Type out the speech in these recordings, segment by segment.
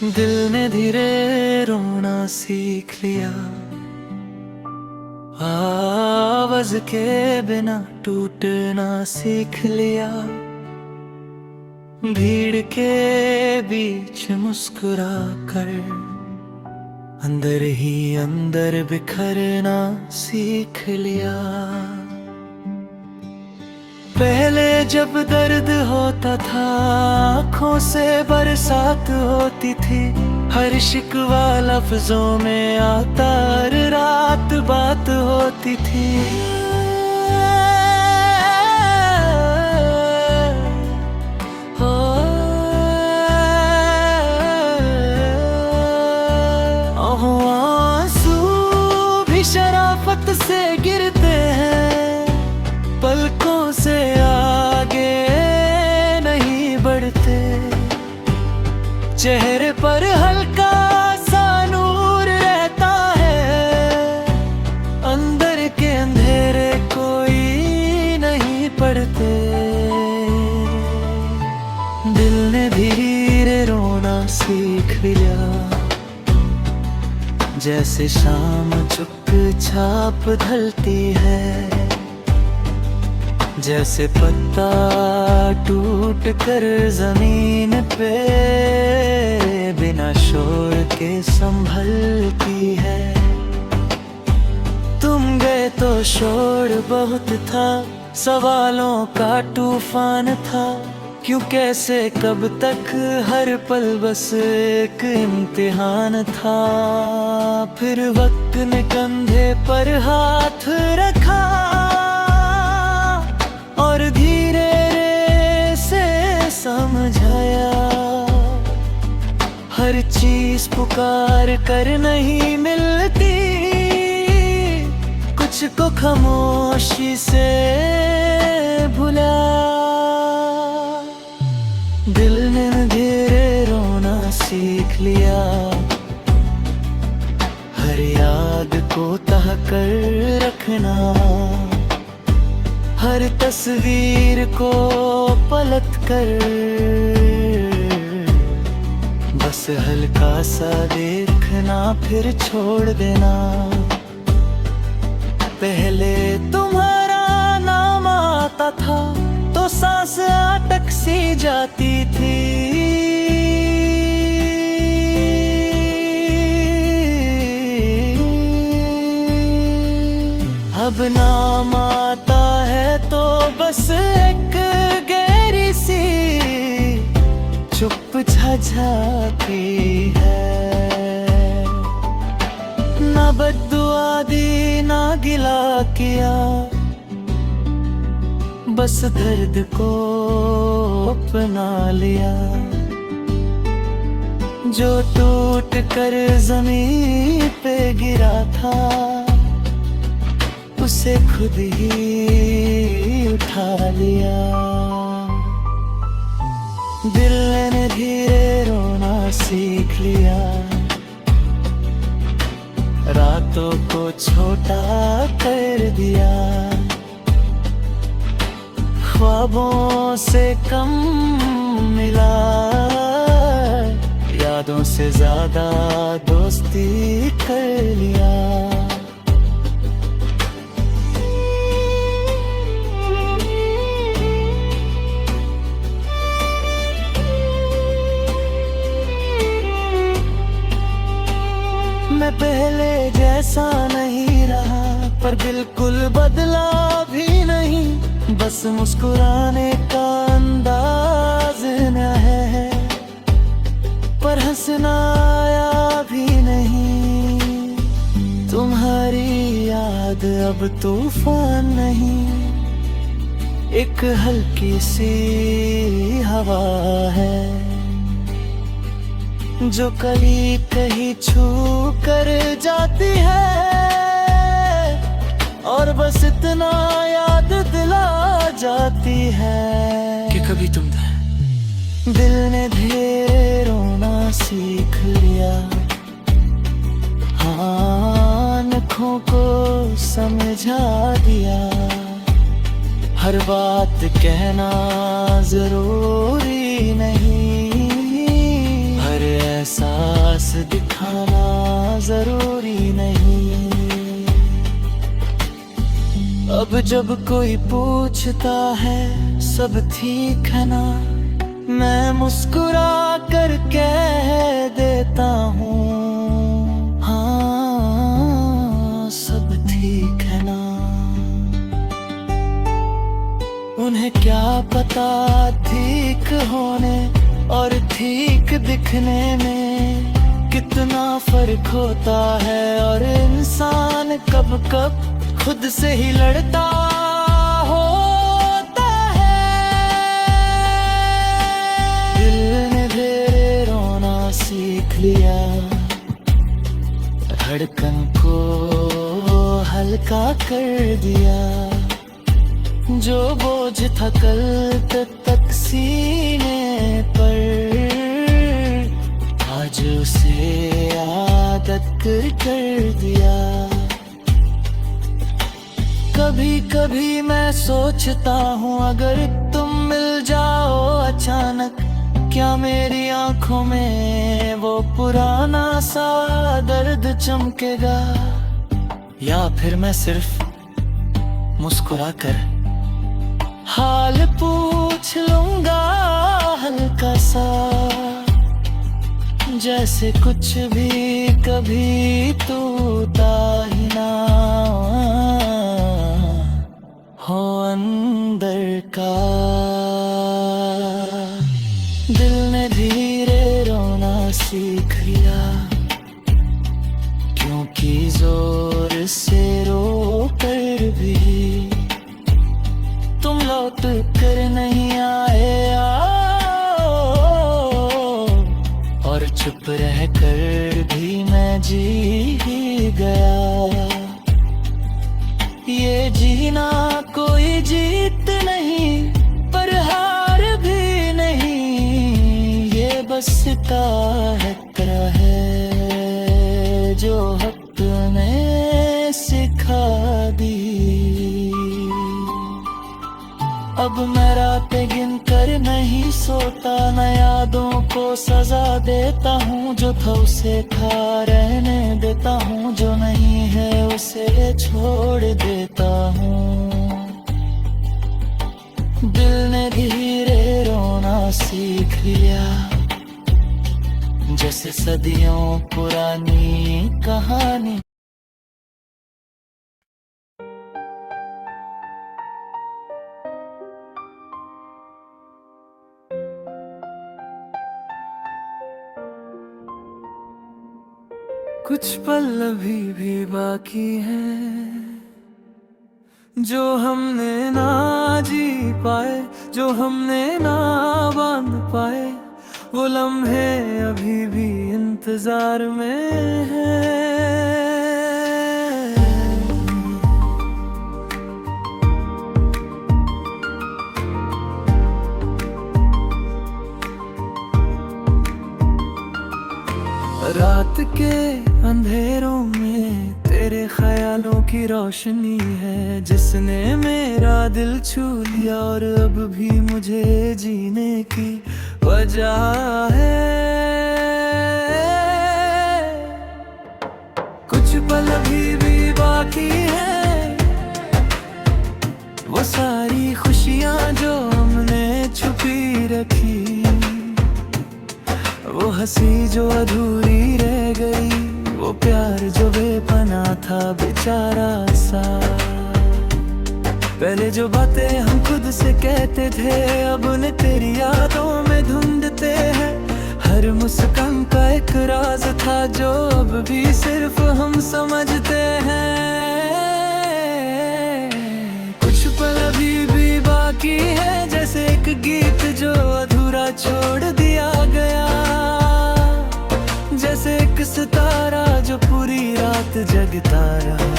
दिल ने धीरे रोना सीख लिया, आवाज के बिना टूटना सीख लिया। भीड़ के बीच मुस्कुरा कर अंदर ही अंदर बिखरना सीख लिया। पहले जब दर्द होता था आँखों से बरसात होती थी, हर शिकवा लफ्जों में आता, हर रात बात होती थी। आंसू भी शराफत से गिरते हैं, पलकों से आगे नहीं बढ़ते। चेहरे पर हल्का सा नूर रहता है, अंदर के अंधेरे कोई नहीं पड़ते। दिल ने धीरे रोना सीख लिया, जैसे शाम चुपचाप ढलती है, जैसे पत्ता टूट कर जमीन पे बिना शोर के संभलती है। तुम गए तो शोर बहुत था, सवालों का तूफान था, क्यों कैसे कब तक हर पल बस एक इम्तिहान था। फिर वक्त ने कंधे पर हाथ रखा और धीरे से समझाया, हर चीज पुकार कर नहीं मिलती, कुछ को खामोशी से भुला। दिल ने धीरे रोना सीख लिया, हर याद को तह कर रखना, हर तस्वीर को पलट कर बस हल्का सा देखना फिर छोड़ देना। पहले तुम्हारा नाम आता था तो सांस अटक सी जाती थी, अब नाम आता है तो बस एक गहरी सी चुप छा जाती है। ना बद्दुआ दी ना गिला किया, बस दर्द को अपना लिया। जो टूट कर जमीन पे गिरा था उसे खुद ही उठा लिया। दिल ने धीरे रोना सीख लिया, रातों को छोटा कर दिया, ख्वाबों से कम मिला, यादों से ज्यादा दोस्ती कर लिया। मैं पहले जैसा नहीं रहा, पर बिल्कुल बदला भी नहीं, बस मुस्कुराने का अंदाज नया है, पर हंसना आया भी नहीं। तुम्हारी याद अब तूफान नहीं, एक हल्की सी हवा है, जो कभी कहीं छू कर जाती है, और बस इतना याद दिला जाती है कि कभी तुम थे। दिल ने धीरे रोना सीख लिया, आँखों को समझा दिया, हर बात कहना जरूरी नहीं, हर एहसास दिखाना जरूरी नहीं। अब जब कोई पूछता है सब ठीक है ना, मैं मुस्कुरा कर कह देता हूँ हाँ सब ठीक है ना। उन्हें क्या पता ठीक होने और ठीक दिखने में कितना फर्क होता है, और इंसान कब कब खुद से ही लड़ता होता है। दिल ने धीरे रोना सीख लिया, धड़कन को हल्का कर दिया। जो बोझ था कल तक सीने पर, आज उसे आदत कर दिया। कभी कभी मैं सोचता हूँ अगर तुम मिल जाओ अचानक, क्या मेरी आंखों में वो पुराना सा दर्द चमकेगा, या फिर मैं सिर्फ मुस्कुरा कर हाल पूछ लूंगा हल्का सा, जैसे कुछ भी कभी टूटा ही ना हो अंदर का। दिल ने धीरे रोना सीख लिया, क्योंकि जोर से रो कर भी तुम लौट कर नहीं आए और चुप रह कर भी मैं जी ही गया। ये जीना कोई जीत नहीं पर हार भी नहीं, ये बस का खतरा है जो हक ने सिखा दी। अब मैं रातें गिन कर नहीं सोता, न यादों को सजा देता हूँ। जो था उसे था रहने देता हूँ, जो नहीं है उसे छोड़ देता हूँ। दिल ने धीरे रोना सीख लिया, जैसे सदियों पुरानी कहानी। कुछ पल अभी भी बाकी हैं जो हमने ना जी पाए, जो हमने ना बांध पाए। वो लम्हे अभी भी इंतजार में हैं। रात के अंधेरों में तेरे ख्यालों की रोशनी है, जिसने मेरा दिल छू लिया और अब भी मुझे जीने की वजह है। कुछ पल अभी भी बाकी है, वो सारी खुशियाँ जो हमने छुपी रखी, वो हंसी जो अधूरी रह गई, वो प्यार जो बेपना था बेचारा सा। पहले जो बातें हम खुद से कहते थे अब उन्हें तेरी यादों में ढूंढते हैं। हर मुस्कान का एक राज था जो अब भी सिर्फ हम समझते हैं। कुछ पल अभी भी बाकी है, जैसे एक गीत जो अधूरा छोड़ दिया गया, जैसे एक सितारा जो पूरी रात जगता रहा,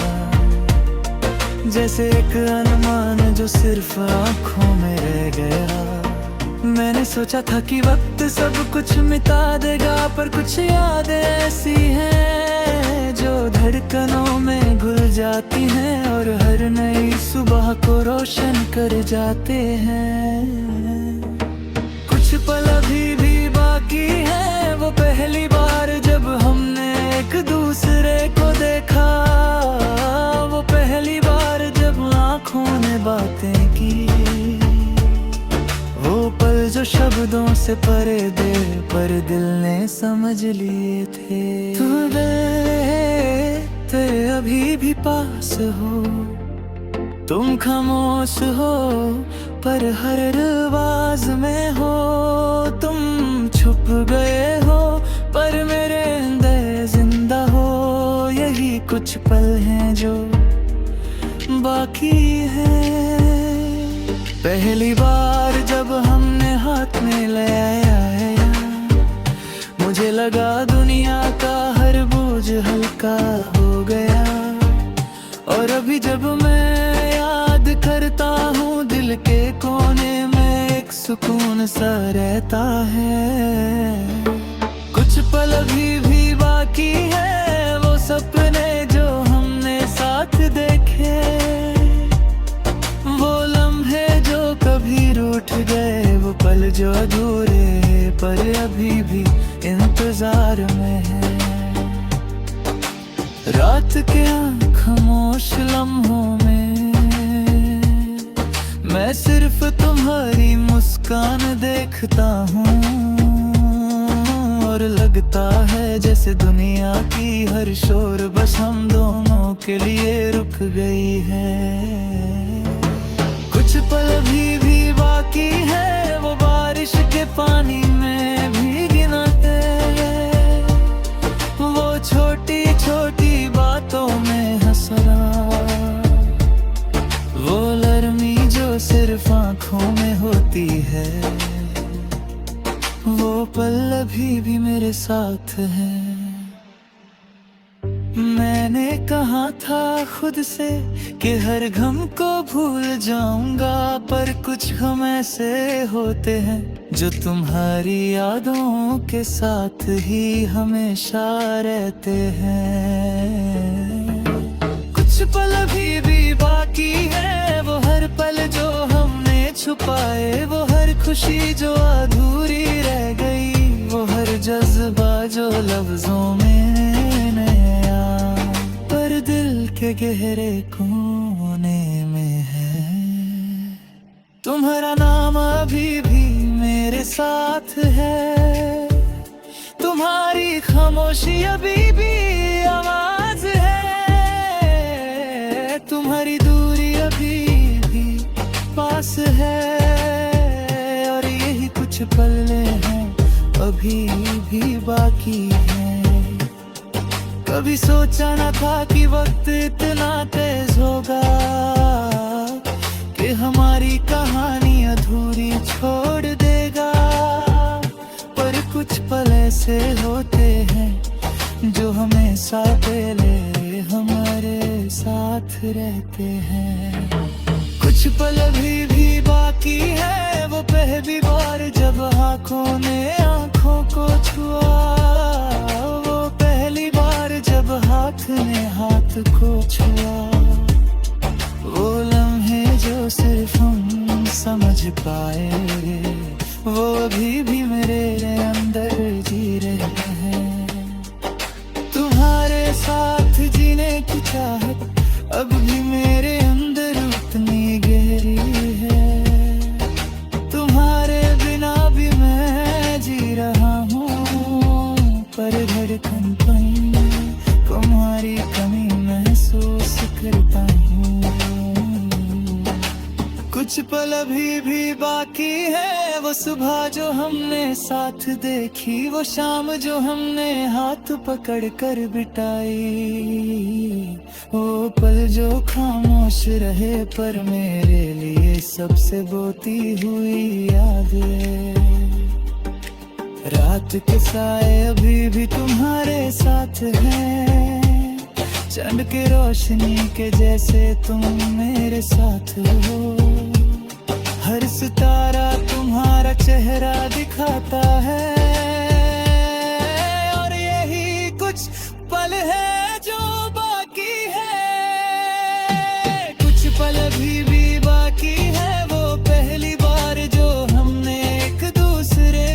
जैसे एक अरमान जो सिर्फ आँखों में रह गया। मैंने सोचा था कि वक्त सब कुछ मिटा देगा, पर कुछ यादें ऐसी हैं जो धड़कनों में घुल जाती हैं और हर नई सुबह को रोशन कर जाते हैं। कुछ पल अभी भी बाकी है, वो पहली बार जब हमने एक दूसरे को देखा, वो पहली बार जब आँखों ने बातें की, वो पल जो शब्दों से परे दे पर दिल ने समझ लिए थे। तेरे अभी भी पास हो, तुम खामोश हो पर हर आवाज में हो, तुम छुप गए हो पर मेरे अंदर जिंदा हो। यही कुछ पल हैं जो बाकी हैं। पहली बार जब हमने हाथ में लिया, मुझे लगा दुनिया का हर बोझ हल्का हो गया। और अभी जब मैं याद करता हूँ, दिल के कोने में एक सुकून सा रहता है। कुछ पल अभी भी बाकी है, वो सपने जो हमने साथ देखे, वो लम्हे जो कभी रूठ गए, वो पल जो अधूरे पर अभी भी इंतजार में है। रात के खामोश लम्हों में मैं सिर्फ तुम्हारी मुस्कान देखता हूँ, और लगता है जैसे दुनिया की हर शोर बस हम दोनों के लिए रुक गई है। कुछ पल अभी भी बाकी है, वो बारिश के पानी में भीगना है, वो छोटी छोटी बातों में हंसना, वो नरमी जो सिर्फ आँखों में होती है, वो पल अभी भी मेरे साथ है। मैंने कहा था खुद से कि हर गम को भूल जाऊंगा, पर कुछ गम ऐसे होते हैं जो तुम्हारी यादों के साथ ही हमेशा रहते हैं। कुछ पल अभी भी बाकी है, वो हर पल जो हमने छुपाए, वो हर खुशी जो अधूरी रह गई, वो हर जज्बा जो लफ्जों में नया पर दिल के गहरे कोने में है। तुम्हारा नाम अभी भी मेरे साथ है, तुम्हारी खामोशी अभी भी आवाज है, तुम्हारी दूरी अभी भी पास है, और यही कुछ पल हैं अभी भी बाकी हैं। कभी सोचा न था कि वक्त इतना तेज होगा, कि हमारी कहानी अधूरी छोड़ देगा, पर कुछ पल ऐसे होते हैं जो हमेशा पहले हमारे साथ रहते हैं। कुछ पल अभी भी बाकी है, वो पहली बार जब आँखों ने आँखों को छुआ, वो पहली बार जब हाथ ने हाथ को छुआ, वो लम्हे जो सिर्फ हम समझ पाए, वो अभी भी मेरे अंदर जी रहे हैं। तुम्हारे साथ जीने की चाहत अब भी मेरे अंदर उतनी गहरी है, तुम्हारे बिना भी मैं जी रहा हूँ, पर धड़कन पल तुम्हारी कमी महसूस करता हूँ। कुछ पल अभी भी बाकी है, वो सुबह जो हमने साथ देखी, वो शाम जो हमने हाथ पकड़ कर बिताई, वो पल जो खामोश रहे पर मेरे लिए सबसे बोती हुई याद है। रात के साए अभी भी तुम्हारे साथ हैं, चंद के रोशनी के जैसे तुम मेरे साथ हो, हर सितारा तुम्हारा चेहरा दिखाता है, और यही कुछ पल है जो बाकी है। कुछ पल अभी भी बाकी है, वो पहली बार जो हमने एक दूसरे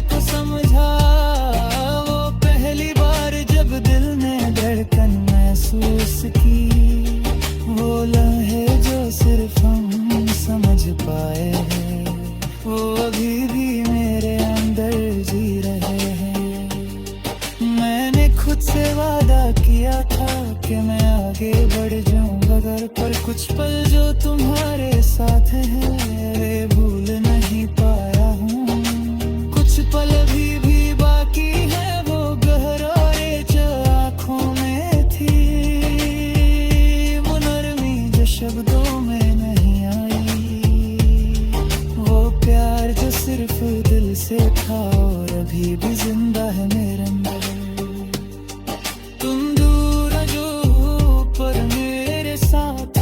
की वो लम्हे जो सिर्फ हम समझ पाए हैं, वो अभी भी मेरे अंदर जी रहे हैं। मैंने खुद से वादा किया था कि मैं आगे बढ़ जाऊंगा घर, पर कुछ पल जो तुम्हारे साथ हैं वे भूल नहीं पाया हूँ। कुछ पल अभी भी बाकी है, वो गहराई जो आँखों में थी, वो नरमी जो शब्दों में नहीं आई, वो प्यार जो सिर्फ दिल से था और अभी भी जिंदा है मेरे अंदर। तुम दूर जो हो पर मेरे साथ।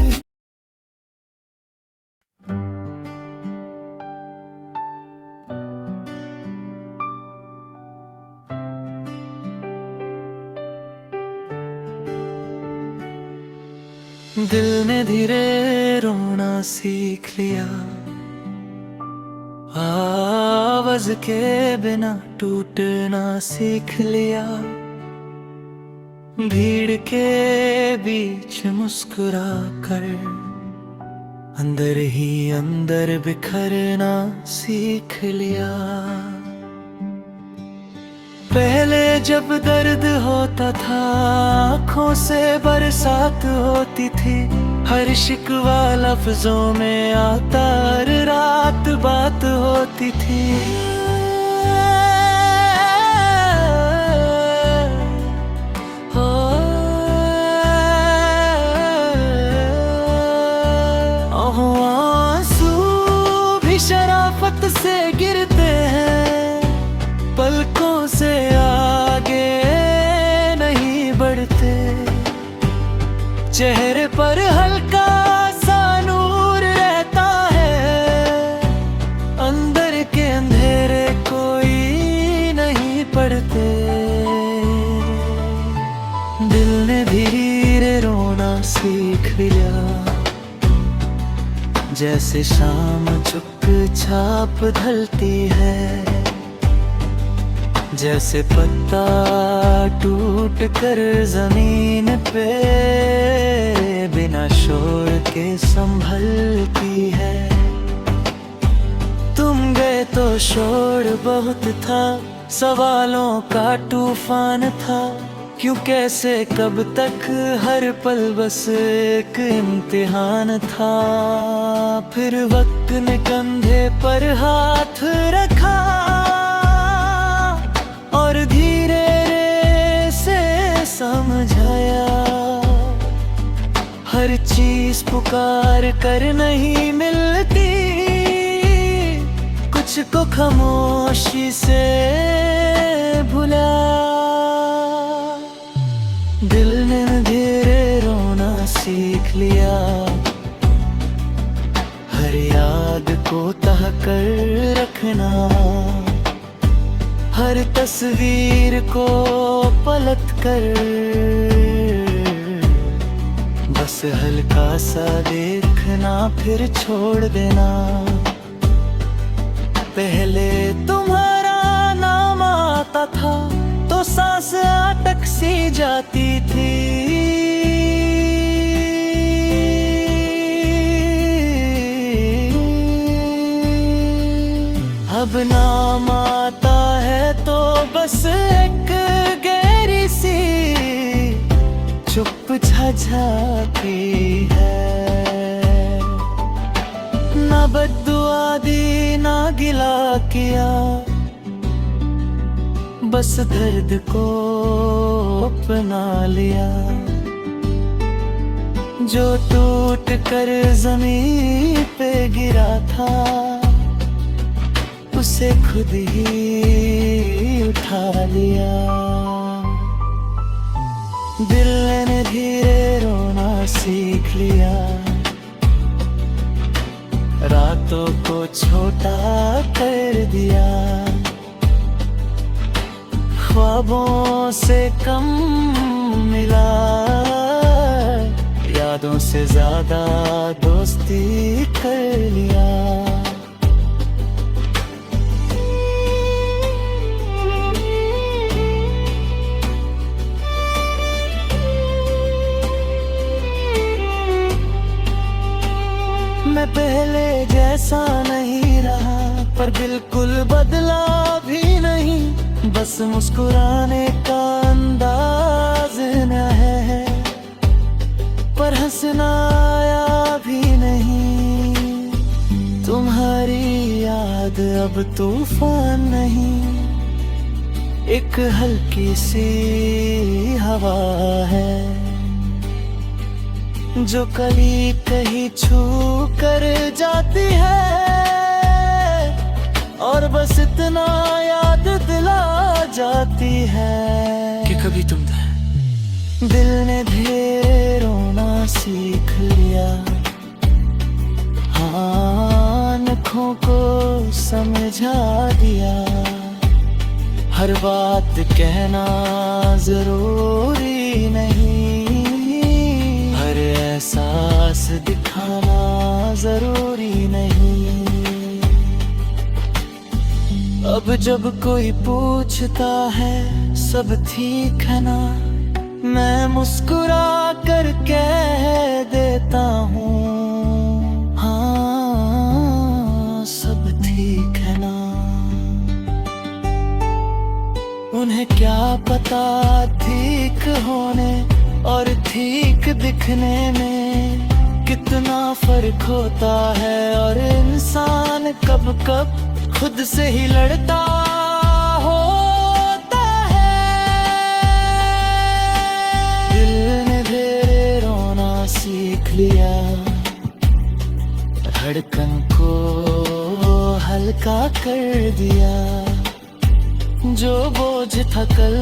दिल ने धीरे रोना सीख लिया, आवाज के बिना टूटना सीख लिया, भीड़ के बीच मुस्कुरा कर अंदर ही अंदर बिखरना सीख लिया। पहले जब दर्द होता था आँखों से बरसात होती थी, हर शिकवा लफ्जों में आता, हर रात बात होती थी। आंसू भी शराफत से गिरते हैं, पलकों से आगे नहीं बढ़ते। चेहरे पर हल्का सा नूर रहता है, अंदर के अंधेरे कोई नहीं पड़ते। दिल ने धीरे रोना सीख लिया, जैसे शाम चुपचाप ढलती है, जैसे पत्ता टूट कर जमीन पे बिना शोर के संभलती है। तुम गए तो शोर बहुत था, सवालों का तूफान था, क्यों कैसे कब तक हर पल बस एक इम्तिहान था। फिर वक्त ने कंधे पर हाथ रखा और धीरे से समझाया, हर चीज पुकार कर नहीं मिलती, कुछ को खामोशी से भुला। दिल ने धीरे रोना सीख लिया, हर याद को तह कर रखना, हर तस्वीर को पलट कर बस हल्का सा देखना फिर छोड़ देना। पहले तुम्हारा नाम आता था तो सांस अटक सी जाती थी, अब नाम आता है तो बस एक गहरी सी चुप छा जाती है। ना बद्दुआ दी ना गिला किया, बस दर्द को अपना लिया, जो टूट कर जमीन पे गिरा था उसे खुद ही उठा लिया। दिल ने धीरे रोना सीख लिया, रातों को छोटा कर दिया, ख्वाबों से कम मिला, यादों से ज्यादा दोस्ती कर लिया। पहले जैसा नहीं रहा, पर बिल्कुल बदला भी नहीं। बस मुस्कुराने का अंदाज न है, पर हंसना आया भी नहीं। तुम्हारी याद अब तूफान नहीं, एक हल्की सी हवा है जो कभी कहीं छू कर जाती है, और बस इतना याद दिला जाती है कि कभी तुम थे। दिल ने धीरे रोना सीख लिया, आँखों को समझा दिया। हर बात कहना जरूरी नहीं, हर एहसास दिखाना जरूरी नहीं। अब जब कोई पूछता है सब ठीक है ना, मैं मुस्कुरा कर कह देता हूँ हाँ सब ठीक है ना। उन्हें क्या पता ठीक होने और ठीक दिखने में कितना फर्क होता है, और इंसान कब कब खुद से ही लड़ता होता है। दिल ने धीरे रोना सीख लिया, धड़कन को हल्का कर दिया। जो बोझ था कल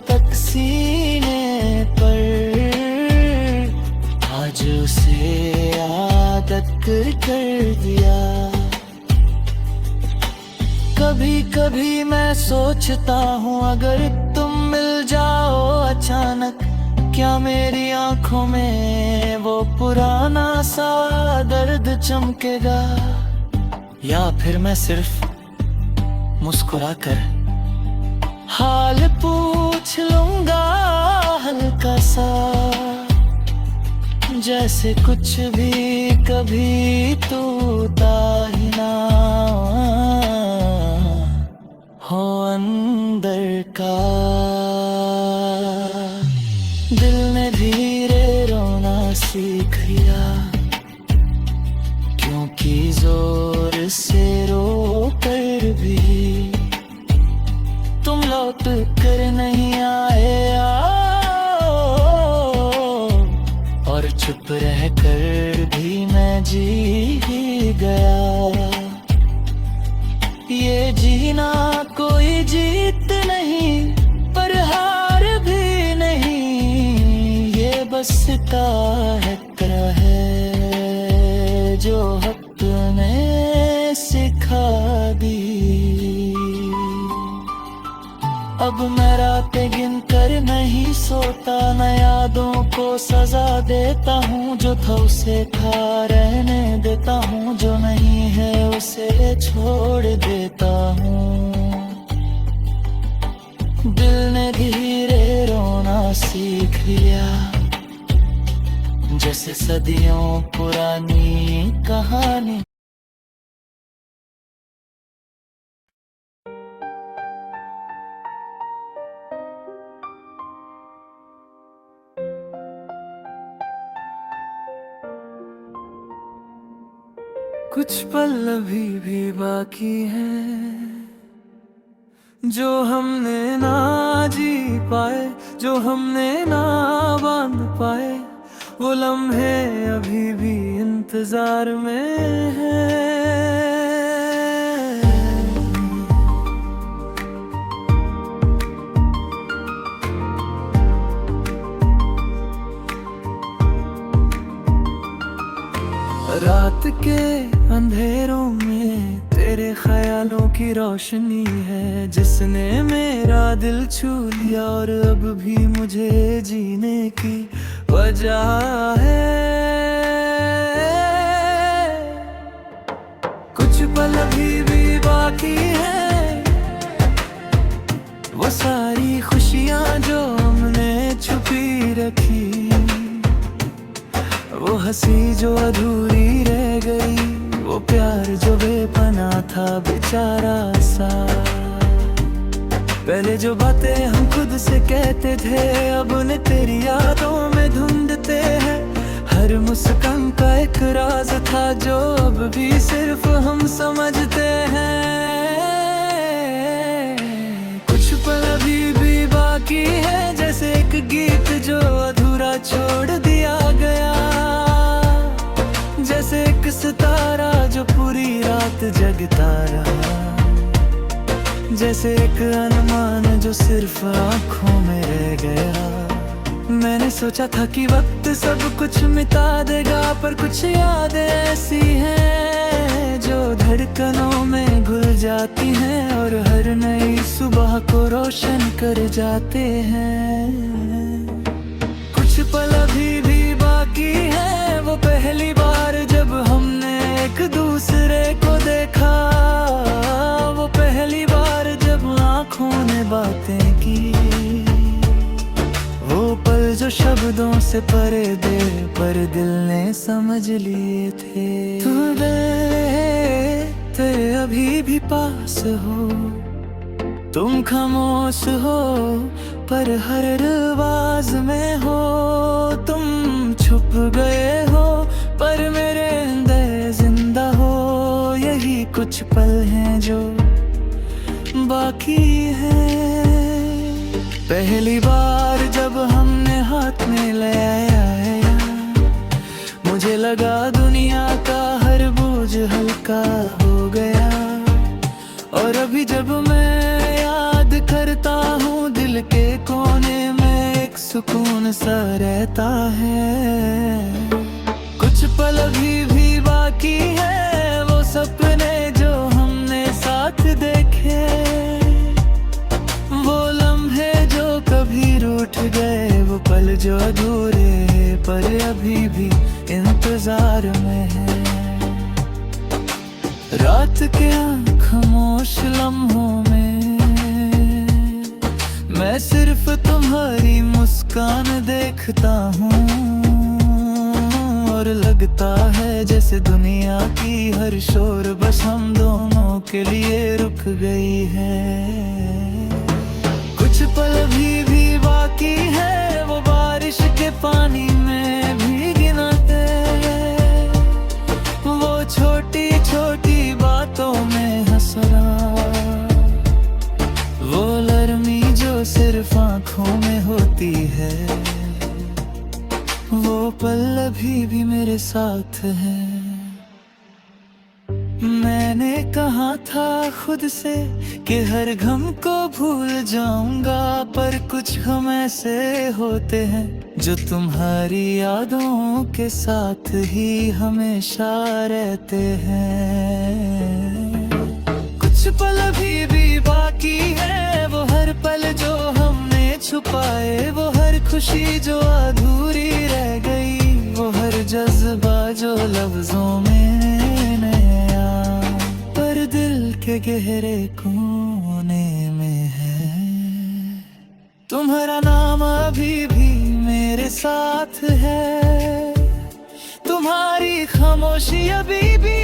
तक सीने पर, आज उसे आदत कर दिया। कभी कभी मैं सोचता हूँ अगर तुम मिल जाओ अचानक, क्या मेरी आंखों में वो पुराना सा दर्द चमकेगा, या फिर मैं सिर्फ मुस्कुरा कर हाल पूछ लूंगा हल्का सा, जैसे कुछ भी कभी टूटा ही ना हो अंदर का। दिल ने धीरे रोना सीख लिया, क्योंकि जोर से रो कर भी तुम लौट कर नहीं आए, और चुप रह कर भी मैं जी ही गया। ये जीना कोई जीत नहीं, पर हार भी नहीं, ये बस का है जो हक ने सिखा दी। अब मैं रातें गिन कर नहीं सोता, न यादों को सजा देता हूँ। जो था उसे था रहने देता हूँ, जो नहीं है उसे छोड़ देता हूँ। दिल ने धीरे रोना सीख लिया, जैसे सदियों पुरानी कहानी। कुछ पल अभी भी बाकी हैं, जो हमने ना जी पाए, जो हमने ना बांध पाए। वो लम्हे अभी भी इंतजार में हैं। रात के अंधेरों में तेरे ख्यालों की रोशनी है, जिसने मेरा दिल छू लिया और अब भी मुझे जीने की वजह है। कुछ पल अभी भी बाकी है, वो सारी खुशियाँ जो हमने छुपी रखी, वो हंसी जो अधूरी रह गई। वो प्यार जो बेपना था बेचारा सा। पहले जो बातें हम खुद से कहते थे अब उन्हें तेरी यादों में ढूंढते हैं। हर मुस्कान का एक राज था जो अब भी सिर्फ हम समझते हैं। कुछ पल अभी भी बाकी है जैसे एक गीत जो अधूरा छोड़ दिया गया। जैसे एक सितारा जो पूरी रात जगता रहा। जैसे एक अरमान जो सिर्फ आंखों में रह गया। मैंने सोचा था कि वक्त सब कुछ मिटा देगा पर कुछ यादें ऐसी हैं जो धड़कनों में घुल जाती हैं और हर नई सुबह को रोशन कर जाते हैं। कुछ पल अभी भी बाकी है वो पहली बार जब हमने एक दूसरे को देखा। वो पहली बार जब आँखों ने बातें की। वो पल जो शब्दों से परे दे पर दिल ने समझ लिए थे। तेरे अभी भी पास हो तुम खामोश हो पर हर आवाज में हो। तुम छुप गए हो पर मेरे अंदर जिंदा हो। यही कुछ पल हैं जो बाकी है। पहली बार जब हमने हाथ में लिया मुझे लगा दुनिया का हर बोझ हल्का हो गया। और अभी जब मैं याद करता हूँ दिल के कोने में एक सुकून सा रहता है। कुछ पल अभी भी बाकी है वो सपने जो हमने साथ देखे। वो लम्हे जो कभी रूठ गए वो पल जो अधूरे पर अभी भी इंतजार में है। रात के खामोश लम्हों में मैं सिर्फ तुम्हारी मुस्कान देखता हूँ। और लगता है जैसे दुनिया की हर शोर बस हम दोनों के लिए रुक गई है। कुछ पल भी बाकी है वो बारिश के पानी में भीगना है। वो छोटी छोटी बातों में हंसना। वो लरमी जो सिर्फ आंखों में होती है। वो पल अभी भी मेरे साथ है। मैंने कहा था खुद से कि हर गम को भूल जाऊंगा पर कुछ गम ऐसे होते हैं जो तुम्हारी यादों के साथ ही हमेशा रहते हैं। कुछ पल भी बाकी है वो हर पल जो हमने छुपाए। वो हर खुशी जो अधूरी रह गई। वो हर जज्बा जो लफ्जों में नया पर दिल के गहरे कोने में है। तुम्हारा नाम अभी भी मेरे साथ है। तुम्हारी खामोशी अभी भी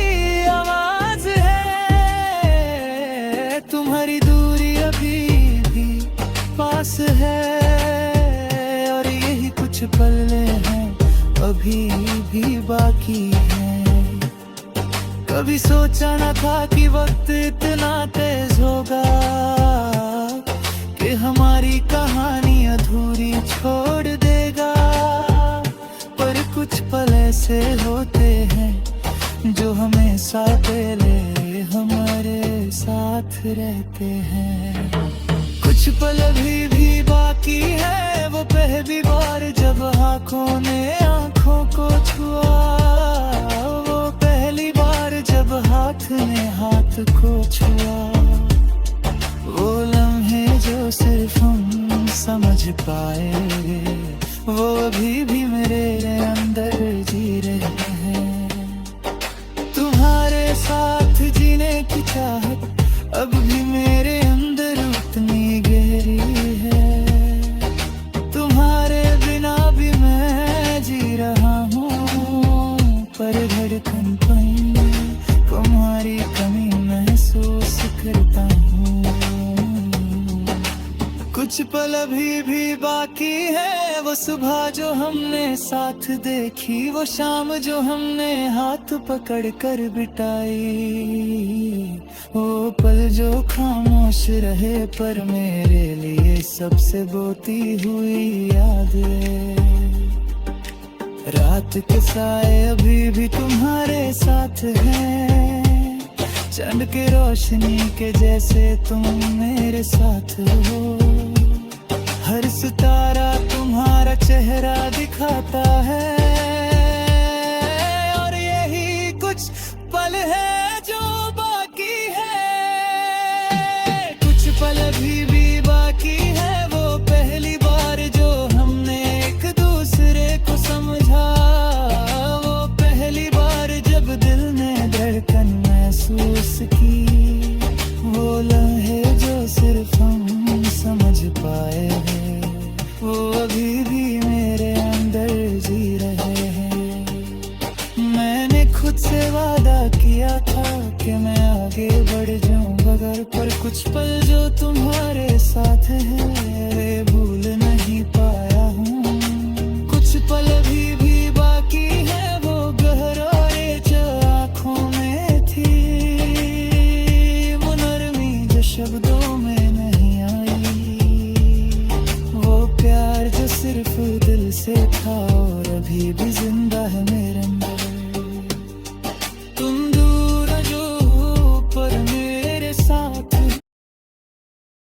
आवाज है। तुम्हारी दूरी अभी भी पास है। और यही कुछ पल हैं अभी भी बाकी है। कभी सोचा न था कि वक्त इतना तेज होगा कि हमारी कहानी अधूरी छोड़ देगा। पर कुछ पल ऐसे होते हैं जो हमेशा पहले हमारे साथ रहते हैं। कुछ पल भी बाकी है वो पहली बार जब आँखों ने आँखों को छुआ। वो पहली बार जब हाथ ने हाथ को छुआ। वो लम्हे जो सिर्फ हम समझ पाए वो अभी भी मेरे अंदर जी रहे हैं। तुम्हारे साथ जीने की चाहत अब भी मेरे अंदर उतनी गहरी है। तुम्हारे बिना भी मैं जी सुबह जो हमने साथ देखी, वो शाम जो हमने हाथ पकड़ कर बिताई, वो पल जो खामोश रहे पर मेरे लिए सबसे बोती हुई यादें। रात के साए अभी भी तुम्हारे साथ हैं, चंद के रोशनी के जैसे तुम मेरे साथ हो। हर सितारा तुम्हारा चेहरा दिखाता है, और यही कुछ पल है जो बाकी है। कुछ पल अभी भी बाकी है, वो पहली बार जो हमने एक दूसरे को समझा, वो पहली बार जब दिल ने धड़कन महसूस की, वो लम्हे जो सिर्फ हम समझ पाए हैं, वो अभी भी मेरे अंदर जी रहे हैं। मैंने खुद से वादा किया था कि मैं आगे बढ़ जाऊं बगैर, पर कुछ पल जो तुम्हारे साथ हैं वे भूल नहीं पाया हूँ। कुछ पल अभी भी बाकी है, वो गहराई जो आँखों में थी, वो नरमी जो शब्दों में नहीं आई, वो प्यार जो सिर्फ दिल से था और अभी भी जिंदा है मेरे अंदर।